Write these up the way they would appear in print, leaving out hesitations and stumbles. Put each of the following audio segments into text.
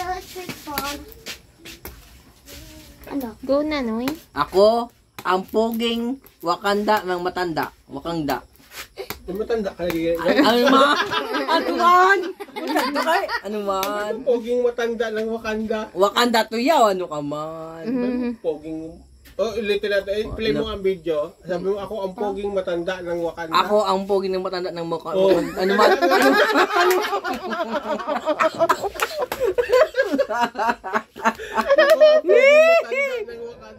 electric fan. Ano? Go na, Noy. Ako, ang poging Wakanda ng matanda. Wakanda. Yung matanda ka lagi. Ano man? Ano man? Ano man? Poging matanda ng Wakanda. Wakanda to yaw. Ano ka man? Poging... Oh, ulitin natin. Play mo ang video. Sabi mo, ako ang poging matanda ng Wakanda. Ako ang poging ng matanda ng mukha. Oh. Ano man? Ako Ang ang poging matanda ng Wakanda.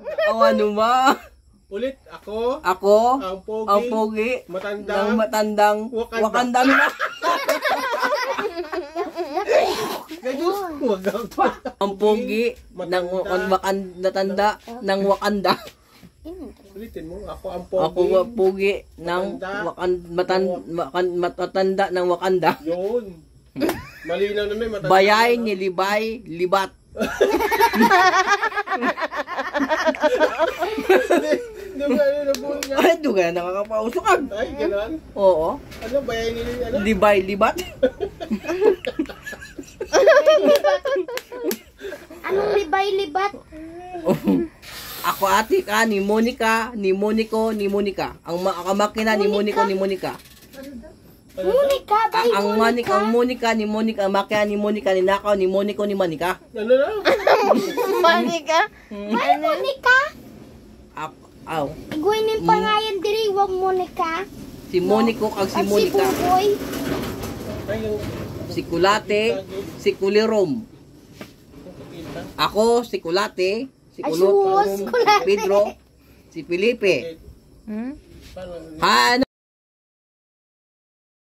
ano man? Ulit, ako Ako, ang ang pogi matanda ng matandang Wakanda. Ang pogi ng matanda ng Wakanda. Ulitin mo, ako ang Ako pogi ng matanda ng Wakanda. Yun. Malinaw na may matanda. Bayay, nilibay, libat. Hindi mo ano nabuhin nga. Ay, ito ka, nakakapausukan. Ay, gano'n. Oo. Ano, bayay nila, ano? Libay, libat. Anong libay-libat? Ako ati ka, ni Monica, ni Monico, ni Monica. Ang makina ni Monico, ni Monica. Monica, bay Ang Monica. Monica, ni Monica, ang makina ni Monica, ni Nakaw, ni Monico, ni Monica. Ano na? Monica. Bay Monica. Aw. Iguinin pa nga yan diri, wag Monica. Si Monico kag si At si Monica. Buboy. Ay, yung Si Kulate, si Kulirom. Ako, si Kulate, si Ay, Kulot, sus, si Kulate. Pedro, si Felipe. Hmm? paano? Ano?